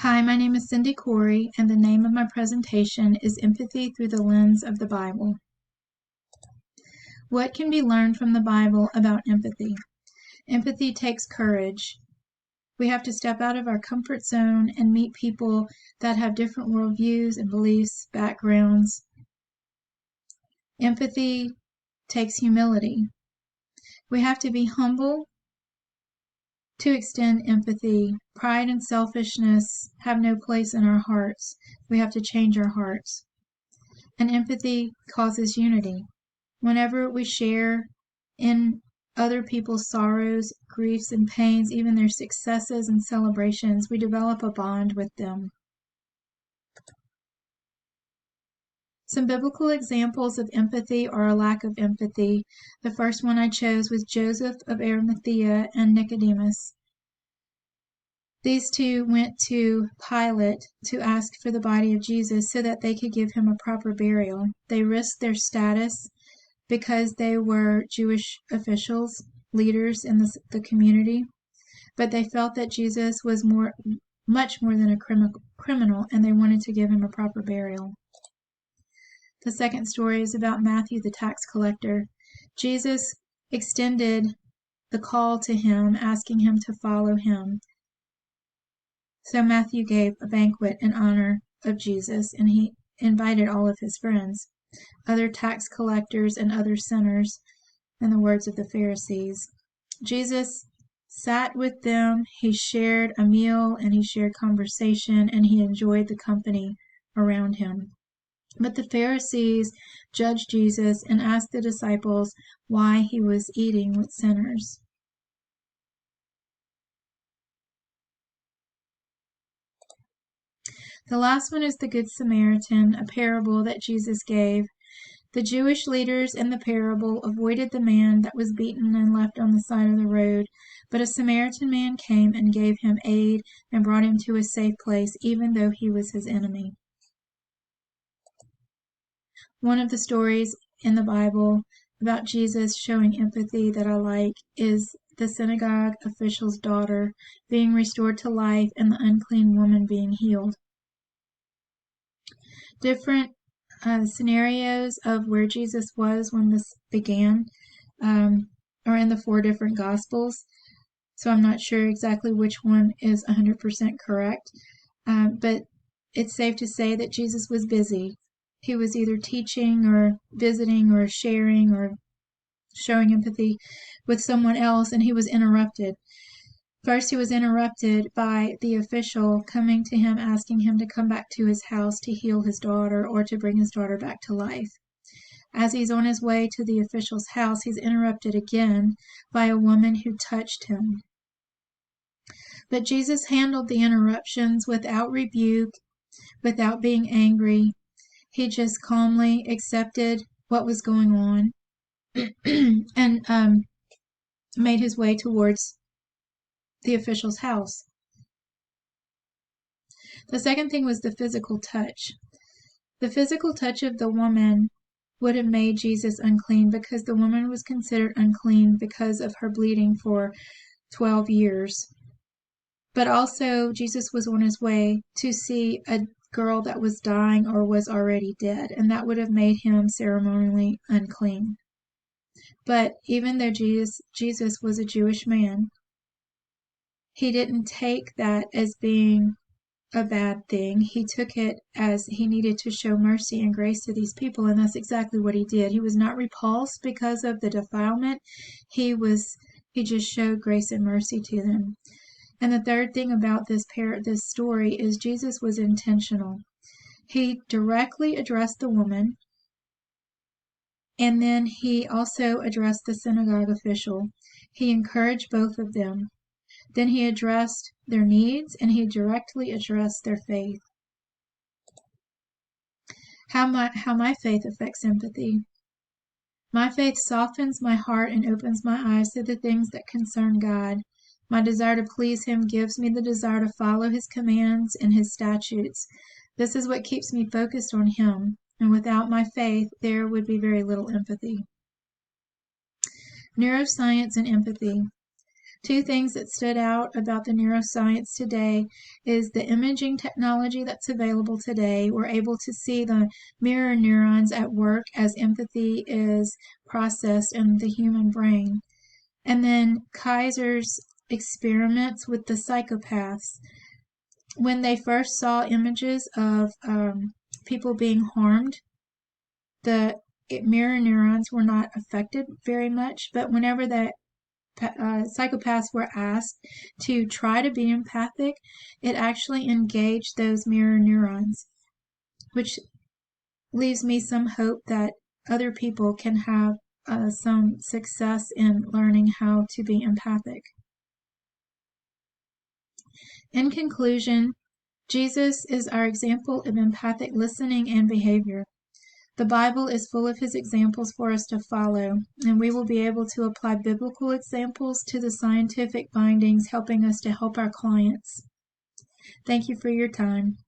Hi, my name is Cindy Corey, and the name of my presentation is Empathy Through the Lens of the Bible. What can be learned from the Bible about empathy? Empathy takes courage. We have to step out of our comfort zone and meet people that have different worldviews and beliefs, backgrounds. Empathy takes humility. We have to be humble to extend empathy. Pride and selfishness have no place in our hearts. We have to change our hearts. And empathy causes unity. Whenever we share in other people's sorrows, griefs, and pains, even their successes and celebrations, we develop a bond with them. Some biblical examples of empathy or a lack of empathy. The first one I chose was Joseph of Arimathea and Nicodemus. These two went to Pilate to ask for the body of Jesus so that they could give him a proper burial. They risked their status because they were Jewish officials, leaders in the community, but they felt that Jesus was much more than a criminal, and they wanted to give him a proper burial. The second story is about Matthew, the tax collector. Jesus extended the call to him, asking him to follow him. So Matthew gave a banquet in honor of Jesus, and he invited all of his friends, other tax collectors and other sinners, in the words of the Pharisees. Jesus sat with them, he shared a meal, and he shared conversation, and he enjoyed the company around him. But the Pharisees judged Jesus and asked the disciples why he was eating with sinners. The last one is the Good Samaritan, a parable that Jesus gave. The Jewish leaders in the parable avoided the man that was beaten and left on the side of the road, but a Samaritan man came and gave him aid and brought him to a safe place, even though he was his enemy. One of the stories in the Bible about Jesus showing empathy that I like is the synagogue official's daughter being restored to life and the unclean woman being healed. Different scenarios of where Jesus was when this began are in the 4 different Gospels. So I'm not sure exactly which one is 100% correct, but it's safe to say that Jesus was busy. He was either teaching or visiting or sharing or showing empathy with someone else, and he was interrupted. First, he was interrupted by the official coming to him, asking him to come back to his house to heal his daughter or to bring his daughter back to life. As he's on his way to the official's house, he's interrupted again by a woman who touched him. But Jesus handled the interruptions without rebuke, without being angry. He just calmly accepted what was going on and made his way towards the official's house. The second thing was the physical touch. The physical touch of the woman would have made Jesus unclean because the woman was considered unclean because of her bleeding for 12 years. But also, Jesus was on his way to see a girl that was dying or was already dead, and that would have made him ceremonially unclean. But even though Jesus was a Jewish man, he didn't take that as being a bad thing. He took it as he needed to show mercy and grace to these people, and that's exactly what he did. He was not repulsed because of the defilement. He just showed grace and mercy to them. And the third thing about this story is Jesus was intentional. He directly addressed the woman, and then he also addressed the synagogue official. He encouraged both of them. Then he addressed their needs, and he directly addressed their faith. How my faith affects empathy. My faith softens my heart and opens my eyes to the things that concern God. My desire to please him gives me the desire to follow his commands and his statutes. This is what keeps me focused on him, and without my faith, there would be very little empathy. Neuroscience and empathy. Two things that stood out about the neuroscience today is the imaging technology that's available today. We're able to see the mirror neurons at work as empathy is processed in the human brain. And then Kaiser's experiments with the psychopaths. When they first saw images of people being harmed, the mirror neurons were not affected very much, but whenever the psychopaths were asked to try to be empathic, it actually engaged those mirror neurons, which leaves me some hope that other people can have some success in learning how to be empathic. In conclusion, Jesus is our example of empathic listening and behavior. The Bible is full of his examples for us to follow, and we will be able to apply biblical examples to the scientific findings, helping us to help our clients. Thank you for your time.